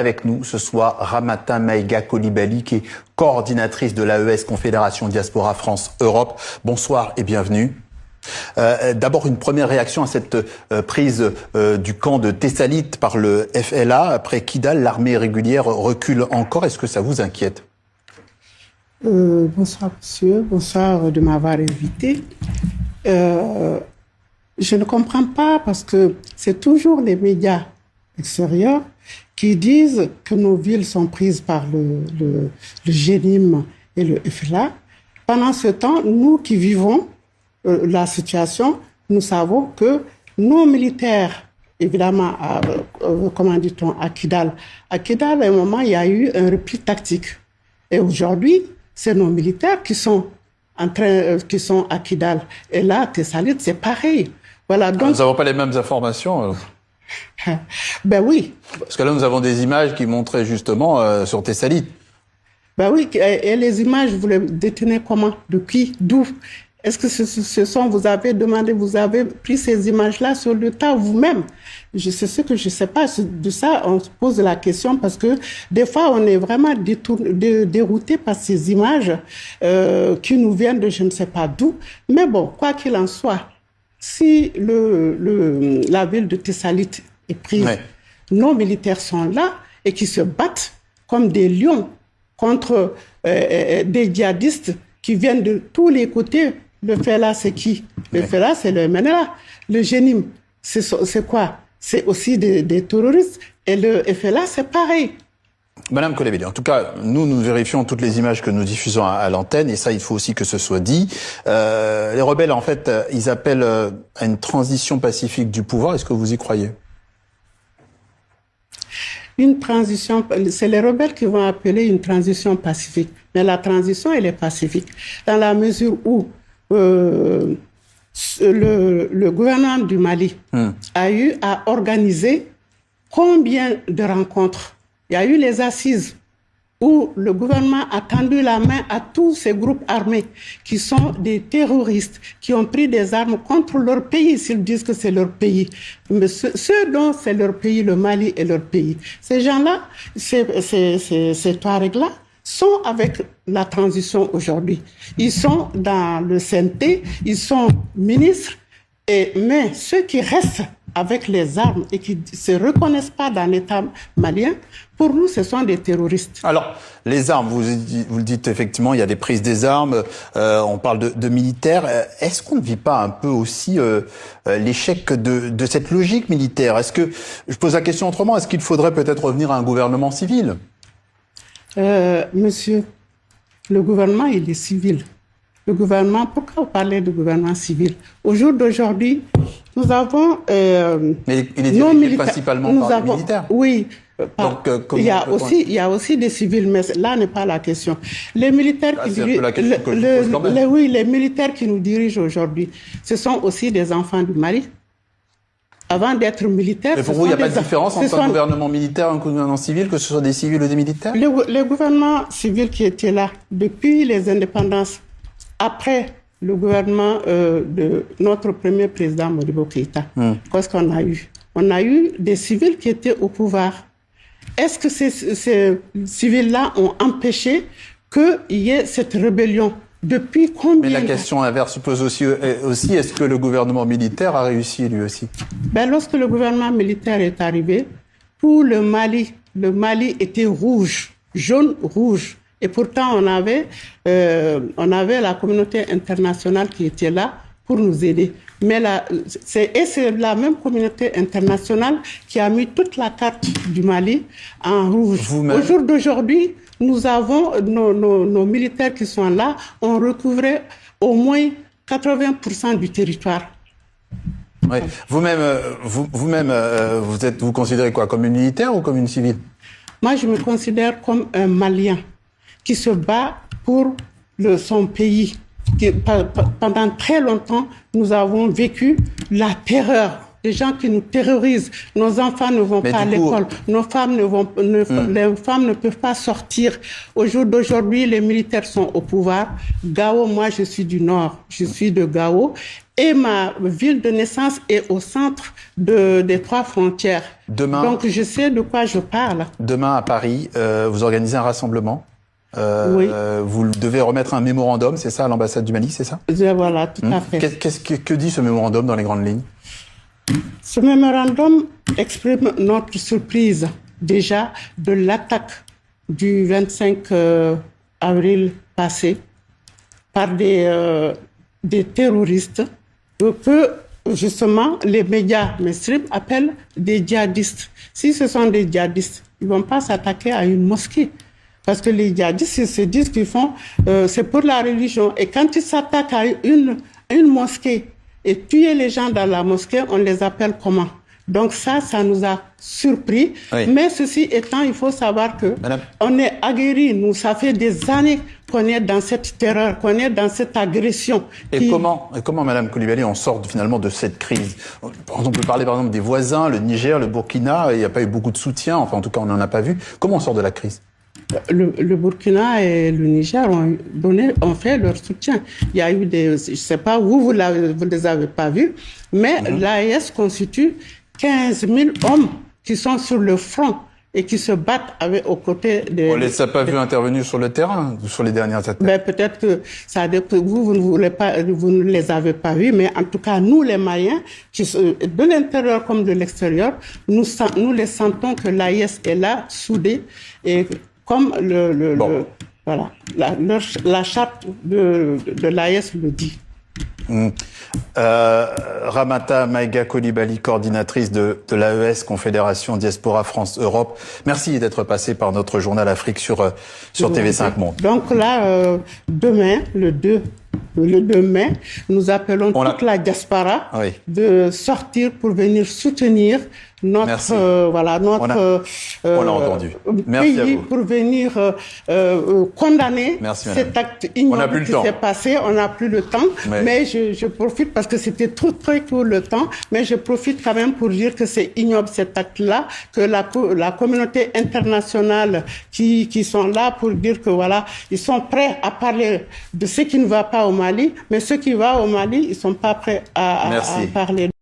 Avec nous ce soir, Ramata Maïga Coulibaly, qui est coordinatrice de l'AES, Confédération Diaspora France-Europe. Bonsoir et bienvenue. D'abord, une première réaction à cette prise du camp de Tessalit par le FLA. Après Kidal, l'armée régulière recule encore. Est-ce que ça vous inquiète? Bonsoir, monsieur. Bonsoir de m'avoir invité. Je ne comprends pas parce que c'est toujours les médias extérieurs qui disent que nos villes sont prises par le GNIM et le FLA. Pendant ce temps, nous qui vivons la situation, nous savons que nos militaires, évidemment, comment dit-on, à Kidal, à un moment, il y a eu un repli tactique. Et aujourd'hui, c'est nos militaires qui sont à Kidal. Et là, Tessalit, c'est pareil. Voilà, donc... Nous n'avons pas les mêmes informations. Ben oui. Parce que là, nous avons des images qui montraient justement sur Tessalit. Ben oui, et les images, vous les détenez comment? De qui? D'où? Est-ce que vous avez demandé, vous avez pris ces images-là sur le tas vous-même? C'est ce que je ne sais pas. De ça, on se pose la question parce que des fois, on est vraiment dérouté par ces images qui nous viennent de je ne sais pas d'où. Mais bon, quoi qu'il en soit, si la ville de Tessalit est prise, ouais, nos militaires sont là et qui se battent comme des lions contre des djihadistes qui viennent de tous les côtés. Le FLA, c'est qui? Le FLA, c'est le MNLA. Le GNIM, c'est quoi? C'est aussi des terroristes. Et le FLA, c'est pareil. Madame Coulibaly, en tout cas, nous vérifions toutes les images que nous diffusons à l'antenne, et ça, il faut aussi que ce soit dit. Les rebelles, en fait, ils appellent à une transition pacifique du pouvoir. Est-ce que vous y croyez? Une transition, c'est les rebelles qui vont appeler une transition pacifique. Mais la transition, elle est pacifique. Dans la mesure où le gouvernement du Mali a eu à organiser combien de rencontres? Il y a eu les assises où le gouvernement a tendu la main à tous ces groupes armés qui sont des terroristes, qui ont pris des armes contre leur pays, s'ils disent que c'est leur pays. Mais ceux dont c'est leur pays, le Mali est leur pays. Ces gens-là, ces Touaregs-là, sont avec la transition aujourd'hui. Ils sont dans le CNT, ils sont ministres, mais ceux qui restent avec les armes et qui ne se reconnaissent pas dans l'État malien, pour nous, ce sont des terroristes. Alors, les armes, vous le dites effectivement, il y a des prises des armes, on parle de militaires. Est-ce qu'on ne vit pas un peu aussi l'échec de cette logique militaire? Est-ce que, je pose la question autrement, est-ce qu'il faudrait peut-être revenir à un gouvernement civil? Monsieur, le gouvernement, il est civil. Le gouvernement, pourquoi vous parlez de gouvernement civil? Au jour d'aujourd'hui, nous avons... mais il est dirigé principalement par les militaires. Oui. Donc, il y a aussi des civils, mais là n'est pas la question. Les militaires les militaires qui nous dirigent aujourd'hui, ce sont aussi des enfants du Mali. Avant d'être militaires... Mais pour vous, il n'y a pas de différence entre un gouvernement militaire et un gouvernement civil, que ce soit des civils ou des militaires? Le gouvernement civil qui était là depuis les indépendances, après le gouvernement de notre premier président Modibo Keïta, qu'est-ce qu'on a eu? On a eu des civils qui étaient au pouvoir. Est-ce que ces civils-là ont empêché qu'il y ait cette rébellion? Depuis combien? Mais la question inverse se pose aussi est-ce que le gouvernement militaire a réussi lui aussi? Lorsque le gouvernement militaire est arrivé, pour le Mali était rouge, jaune-rouge. Et pourtant, on avait la communauté internationale qui était là pour nous aider. Mais c'est la même communauté internationale qui a mis toute la carte du Mali en rouge. Au jour d'aujourd'hui, nous avons nos militaires qui sont là, ont recouvré au moins 80% du territoire. Oui. Vous-même, vous considérez quoi, comme une militaire ou comme une civile? Moi, je me considère comme un Malien qui se bat pour son pays. Pendant très longtemps, nous avons vécu la terreur. Des gens qui nous terrorisent. Nos enfants ne vont pas à l'école. Nos femmes les femmes ne peuvent pas sortir. Au jour d'aujourd'hui, les militaires sont au pouvoir. Gao, moi, je suis du Nord. Je suis de Gao. et ma ville de naissance est au centre des 3 frontières. Demain, donc je sais de quoi je parle. Demain à Paris, vous organisez un rassemblement. Oui. Vous devez remettre un mémorandum, c'est ça, à l'ambassade du Mali, c'est ça? Voilà, tout à fait. Que dit ce mémorandum dans les grandes lignes? Ce mémorandum exprime notre surprise déjà de l'attaque du 25 avril passé par des terroristes que justement les médias mainstream appellent des djihadistes. Si ce sont des djihadistes, ils ne vont pas s'attaquer à une mosquée. Parce que les djihadistes, ils se disent qu'ils font, c'est pour la religion. Et quand ils s'attaquent à une mosquée et tuer les gens dans la mosquée, on les appelle comment? Donc ça nous a surpris. Oui. Mais ceci étant, il faut savoir que on est aguerris. Nous, ça fait des années qu'on est dans cette terreur, qu'on est dans cette agression. Et comment, Madame Coulibaly, on sort finalement de cette crise? On peut parler par exemple des voisins, le Niger, le Burkina. Il n'y a pas eu beaucoup de soutien. Enfin, en tout cas, on n'en a pas vu. Comment on sort de la crise? Le Burkina et le Niger ont fait leur soutien. Il y a eu je ne sais pas où vous ne les avez pas vus, mais l'AES constitue 15 000 hommes qui sont sur le front et qui se battent aux côtés des... On ne les a pas vus intervenir sur le terrain, sur les dernières attaques? Ben, peut-être que vous ne les avez pas vus, mais en tout cas, nous, les Maliens, de l'intérieur comme de l'extérieur, nous les sentons que l'AES est là, soudée, et comme voilà, la charte de l'AES le dit. Ramata Maïga Coulibaly, coordinatrice de l'AES, Confédération Diaspora France-Europe. Merci d'être passé par notre journal Afrique sur TV5 Monde. Donc là, demain, le 2 mai, nous appelons toute la diaspora de sortir pour venir soutenir notre on l'a entendu. Merci pays pour venir condamner cet acte ignoble qui s'est passé. On n'a plus le temps, mais je profite parce que c'était très court le temps, mais je profite quand même pour dire que c'est ignoble cet acte-là, que la communauté internationale qui sont là pour dire que voilà, ils sont prêts à parler de ce qui ne va pas au Mali, mais ce qui va au Mali, ils sont pas prêts à parler.